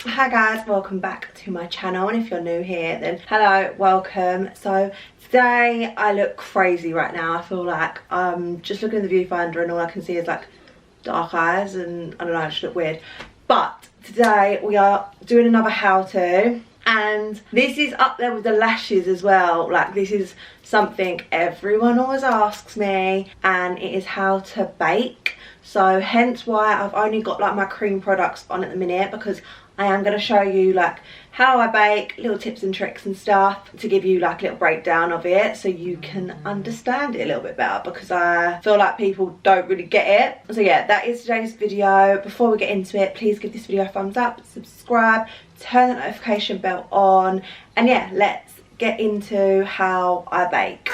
Hi guys, welcome back to my channel, and if you're new here then hello, welcome. So today I look crazy right now. I feel like I'm just looking at the viewfinder and all I can see is like dark eyes and I don't know, I just look weird. But today we are doing another how-to, and this is up there with the lashes as well. Like, this is something everyone always asks me, and it is how to bake. So hence why I've only got like my cream products on at the minute, because I am going to show you like how I bake, little tips and tricks and stuff, to give you like a little breakdown of it so you can understand it a little bit better, because I feel like people don't really get it. So yeah, that is today's video. Before we get into it, please give this video a thumbs up, subscribe, turn the notification bell on, and yeah, let's get into how I bake.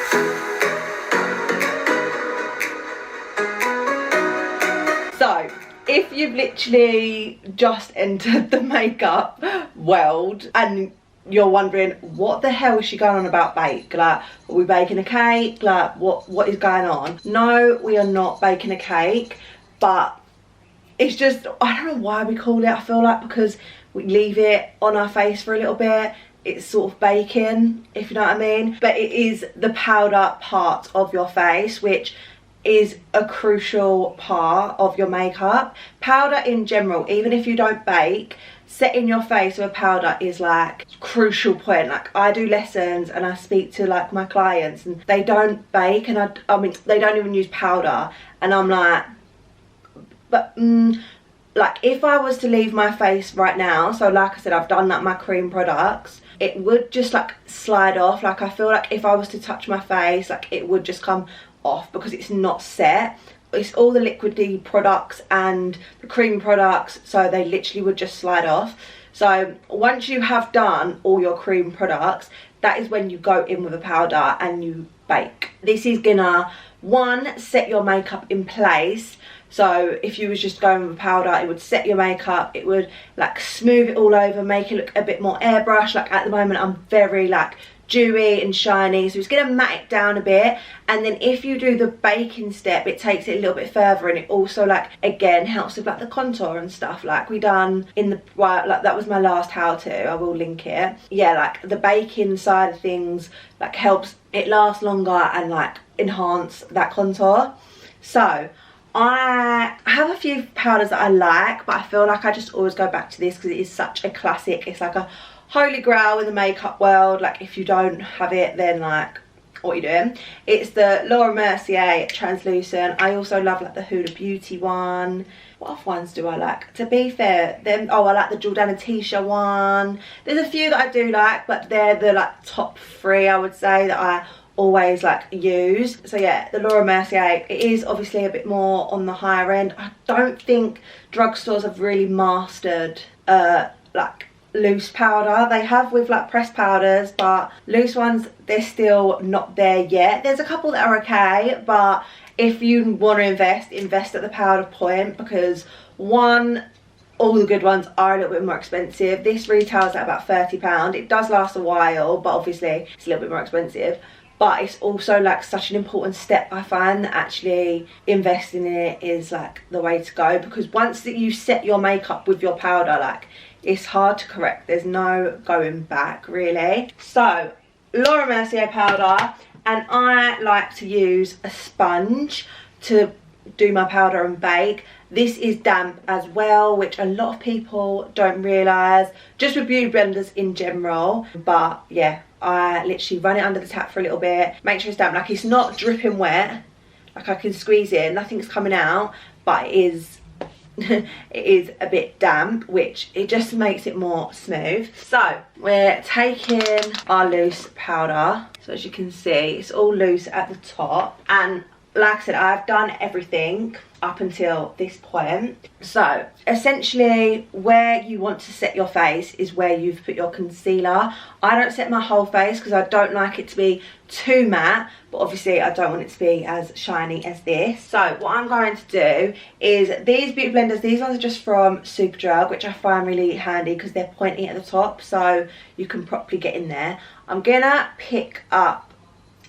So if you've literally just entered the makeup world and you're wondering what the hell is she going on about bake, like are we baking a cake, like what is going on? No, we are not baking a cake, but it's just, I don't know why we call it. I feel like because we leave it on our face for a little bit, it's sort of baking, if you know what I mean. But it is the powder part of your face, which is a crucial part of your makeup. Powder in general, even if you don't bake, setting your face with powder is like crucial point. Like, I do lessons and I speak to like my clients and they don't bake, and I mean they don't even use powder, and I'm like, but like if I was to leave my face right now, so like I said, I've done like my cream products, it would just like slide off. Like, I feel like if I was to touch my face, like it would just come off because it's not set. It's all the liquidy products and the cream products, so they literally would just slide off. So once you have done all your cream products, that is when you go in with a powder and you bake. This is gonna, one, set your makeup in place. So if you was just going with powder, it would set your makeup, it would like smooth it all over, make it look a bit more airbrush. Like at the moment I'm very like dewy and shiny, so it's gonna matte it down a bit. And then if you do the baking step, it takes it a little bit further, and it also like again helps with like the contour and stuff like we done in the, well, like that was my last how-to, I will link it. Yeah, like the baking side of things like helps it last longer and like enhance that contour. So I have a few powders that I like, but I feel like I just always go back to this because it is such a classic. It's like a holy grail in the makeup world. Like, if you don't have it, then like what are you doing? It's the Mercier translucent. I also love like the Huda Beauty one. What other ones do I like? To be fair, then I like the Jordana Tisha one. There's a few that I do like, but they're the like top three, I would say, that I always like use. So yeah, the Mercier, it is obviously a bit more on the higher end. I don't think drugstores have really mastered like loose powder. They have with like pressed powders, but loose ones, they're still not there yet. There's a couple that are okay, but if you want to invest at the powder point, because one, all the good ones are a little bit more expensive. This retails at about £30. It does last a while, but obviously it's a little bit more expensive. But it's also like such an important step, I find, that actually investing in it is like the way to go, because once that you set your makeup with your powder, like it's hard to correct. There's no going back really. So Mercier powder, and I like to use a sponge to do my powder and bake. This is damp as well, which a lot of people don't realise, just with beauty blenders in general. But yeah, I literally run it under the tap for a little bit, make sure it's damp. Like, it's not dripping wet, like I can squeeze it, nothing's coming out, but it is it is a bit damp, which it just makes it more smooth. So we're taking our loose powder. So as you can see, it's all loose at the top, and like I said, I've done everything up until this point. So essentially where you want to set your face is where you've put your concealer. I don't set my whole face because I don't like it to be too matte, but obviously I don't want it to be as shiny as this. So what I'm going to do is these beauty blenders, these ones are just from Superdrug, which I find really handy because they're pointy at the top, so you can properly get in there. I'm gonna pick up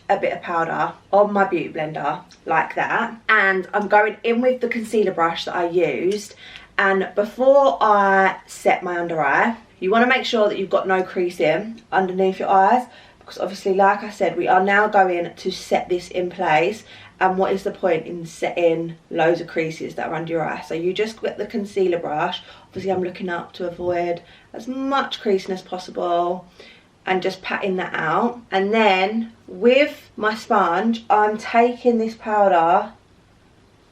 a bit of powder on my beauty blender like that, and I'm going in with the concealer brush that I used, And before I set my under eye, you want to make sure that you've got no creasing underneath your eyes, because obviously, like I said, we are now going to set this in place. And what is the point in setting loads of creases that are under your eye? So you just get the concealer brush. Obviously I'm looking up to avoid as much creasing as possible, and just patting that out. And then with my sponge, I'm taking this powder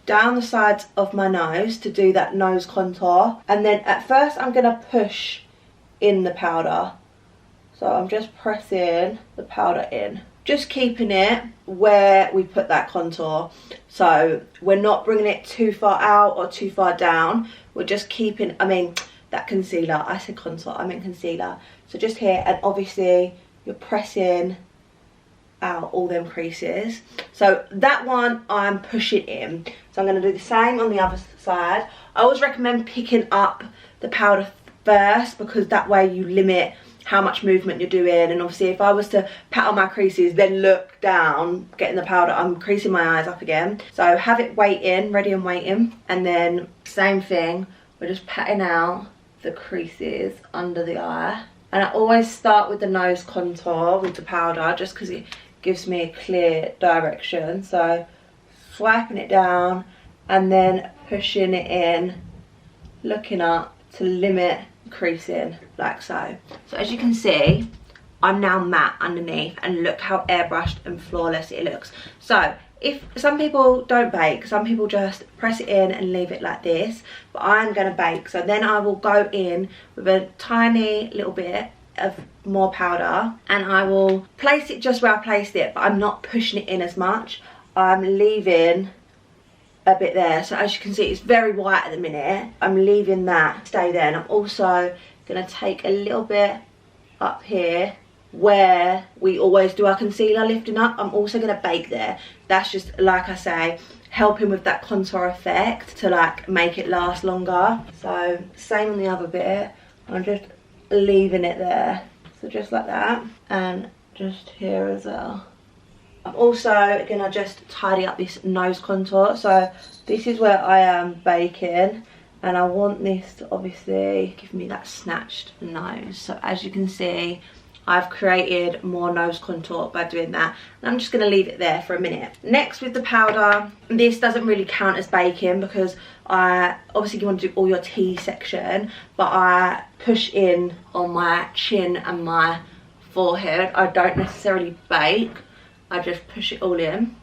down the sides of my nose to do that nose contour. And then at first I'm gonna push in the powder. So I'm just pressing the powder in, just keeping it where we put that contour. So we're not bringing it too far out or too far down. We're just keeping, that concealer, I said contour, I meant concealer. So just here, and obviously you're pressing out all them creases. So that one I'm pushing in. So I'm going to do the same on the other side. I always recommend picking up the powder first, because that way you limit how much movement you're doing. And obviously if I was to pat on my creases then look down getting the powder, I'm creasing my eyes up again. So have it waiting, ready and waiting, and then same thing, we're just patting out the creases under the eye. And I always start with the nose contour with the powder, just because it gives me a clear direction. So swiping it down and then pushing it in, looking up to limit creasing, like so. So as you can see, I'm now matte underneath, and look how airbrushed and flawless it looks. So if some people don't bake, some people just press it in and leave it like this, but I'm gonna bake. So then I will go in with a tiny little bit of more powder, and I will place it just where I placed it, but I'm not pushing it in as much. I'm leaving a bit there. So as you can see, it's very white at the minute. I'm leaving that stay there. And I'm also gonna take a little bit up here where we always do our concealer, lifting up. I'm also gonna bake there. That's just, like I say, helping with that contour effect to like make it last longer. So same on the other bit, I'm just leaving it there, so just like that, and just here as well. I'm also gonna just tidy up this nose contour. So this is where I am baking, and I want this to obviously give me that snatched nose. So as you can see, I've created more nose contour by doing that, and I'm just going to leave it there for a minute. Next, with the powder, this doesn't really count as baking, because obviously you want to do all your T section, but I push in on my chin and my forehead. I don't necessarily bake, I just push it all in.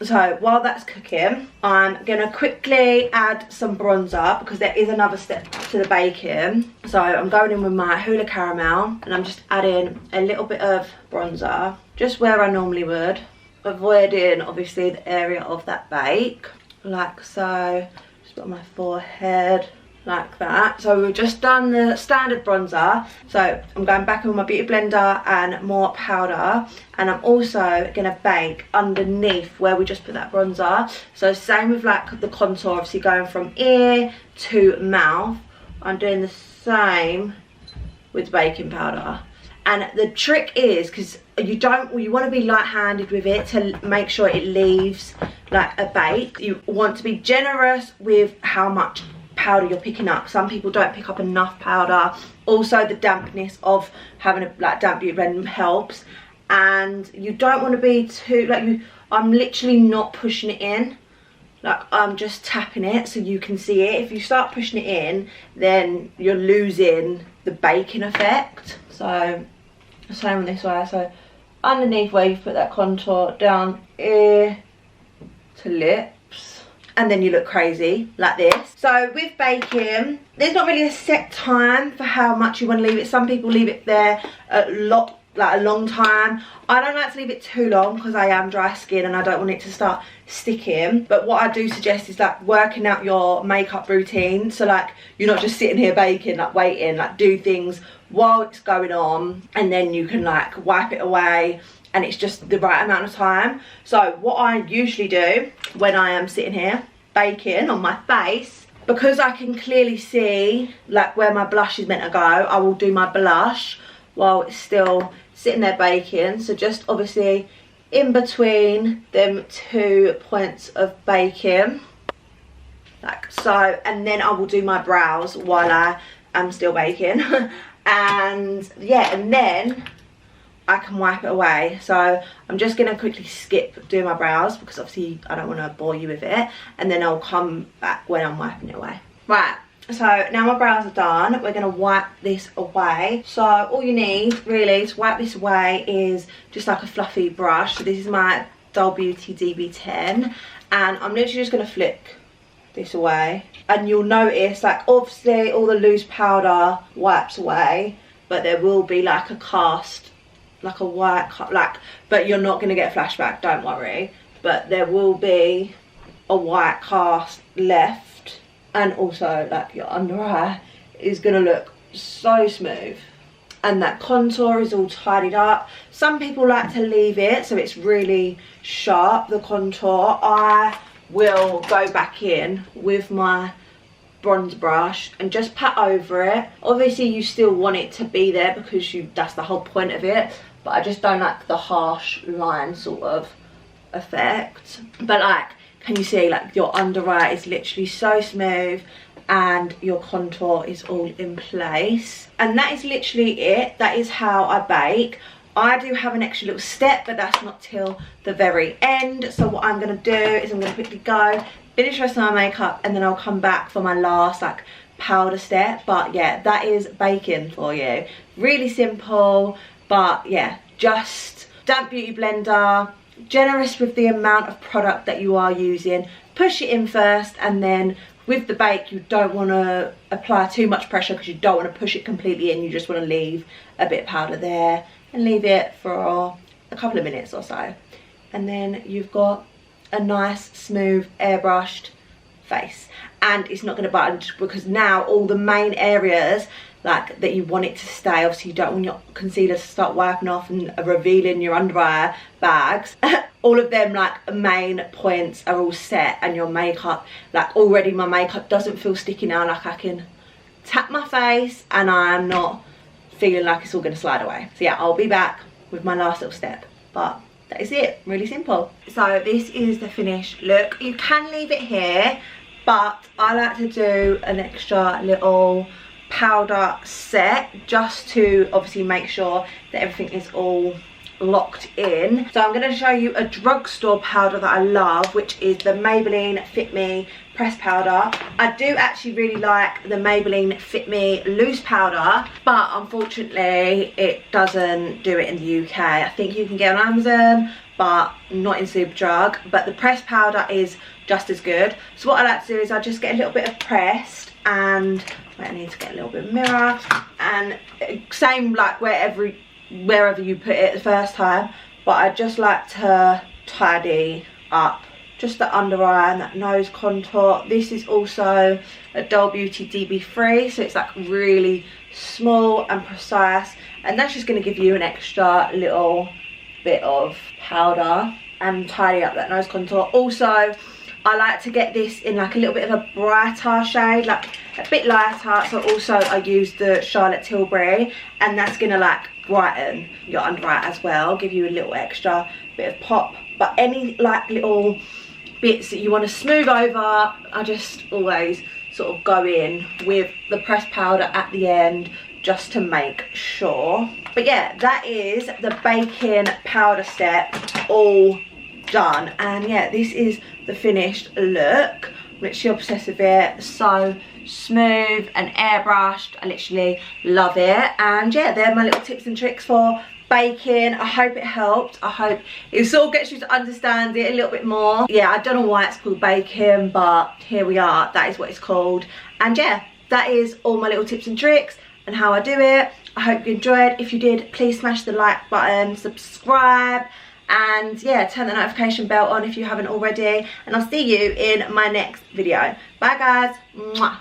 So while that's cooking, I'm gonna quickly add some bronzer, because there is another step to the baking. So I'm going in with my Hoola Caramel, and I'm just adding a little bit of bronzer, just where I normally would, avoiding obviously the area of that bake, like so. Just on my forehead, like that. So we've just done the standard bronzer. So I'm going back in with my beauty blender and more powder, and I'm also gonna bake underneath where we just put that bronzer. So same with like the contour, obviously going from ear to mouth, I'm doing the same with baking powder. And the trick is, because you want to be light-handed with it to make sure it leaves like a bake. You want to be generous with how much powder you're picking up. Some people don't pick up enough powder. Also the dampness of having a like damp beauty blend helps, and you don't want to be too like I'm literally not pushing it in, like I'm just tapping it so you can see it. If you start pushing it in, then you're losing the baking effect. So same on this way. So underneath where you put that contour, down ear to lips, and then you look crazy like this. So with baking, there's not really a set time for how much you want to leave it. Some people leave it there a long time. I don't like to leave it too long, because I am dry skin and I don't want it to start sticking. But what I do suggest is like working out your makeup routine, so like you're not just sitting here baking, like waiting, like do things while it's going on, and then you can like wipe it away, and it's just the right amount of time. So what I usually do when I am sitting here baking on my face, because I can clearly see like where my blush is meant to go, I will do my blush while it's still sitting there baking. So just obviously in between them 2 points of baking, like so, and then I will do my brows while I am still baking. And yeah, and then I can wipe it away. So I'm just gonna quickly skip doing my brows because obviously I don't want to bore you with it, and then I'll come back when I'm wiping it away. Right, so now my brows are done, we're gonna wipe this away. So all you need really to wipe this away is just like a fluffy brush. So this is my Dull Beauty DB10, and I'm literally just gonna flick this away, and you'll notice like obviously all the loose powder wipes away, but there will be like a cast, like a white, like, but you're not gonna get a flashback, don't worry, but there will be a white cast left. And also like your under eye is gonna look so smooth, and that contour is all tidied up. Some people like to leave it so it's really sharp, the contour. I will go back in with my bronze brush and just pat over it. Obviously you still want it to be there because that's the whole point of it, but I just don't like the harsh line sort of effect. But like, can you see like your under eye is literally so smooth and your contour is all in place, and that is literally it. That is how I bake. I do have an extra little step, but that's not till the very end. So what I'm going to do is I'm going to quickly go finish the rest of my makeup, and then I'll come back for my last like powder step. But yeah, that is baking for you. Really simple, but yeah, just damp beauty blender, generous with the amount of product that you are using. Push it in first, and then with the bake you don't want to apply too much pressure because you don't want to push it completely in. You just want to leave a bit of powder there and leave it for a couple of minutes or so, and then you've got a nice smooth airbrushed face, and it's not going to budge because now all the main areas like that you want it to stay, obviously you don't want your concealer to start wiping off and revealing your under eye bags. All of them like main points are all set, and your makeup, like already my makeup doesn't feel sticky now. Like I can tap my face and I'm not feeling like it's all going to slide away. So yeah, I'll be back with my last little step, but that is it. Really simple. So this is the finished look. You can leave it here, but I like to do an extra little powder set just to obviously make sure that everything is all locked in. So I'm going to show you a drugstore powder that I love, which is the Maybelline Fit Me pressed powder. I do actually really like the Maybelline Fit Me loose powder, but unfortunately it doesn't do it in the UK. I think you can get on Amazon, but not in Superdrug. But the pressed powder is just as good. So what I like to do is I just get a little bit of pressed, and wait, I need to get a little bit of mirror, and same like wherever you put it the first time, but I just like to tidy up just the under eye and that nose contour. This is also a Dull Beauty DB3, so it's like really small and precise, and that's just going to give you an extra little bit of powder and tidy up that nose contour. Also, I like to get this in like a little bit of a brighter shade, like a bit lighter. So also I use the Charlotte Tilbury, and that's gonna like brighten your under eye as well, give you a little extra bit of pop. But any like little bits that you want to smooth over, I just always sort of go in with the pressed powder at the end just to make sure. But yeah, that is the baking powder step all done, and yeah, this is the finished look. I'm literally obsessed with it. So smooth and airbrushed. I literally love it. And yeah, they're my little tips and tricks for baking. I hope it helped. I hope it sort of gets you to understand it a little bit more. Yeah, I don't know why it's called baking, but here we are. That is what it's called. And yeah, that is all my little tips and tricks and how I do it. I hope you enjoyed. If you did, please smash the like button, subscribe, and yeah, turn the notification bell on if you haven't already. And I'll see you in my next video. Bye guys. Mwah.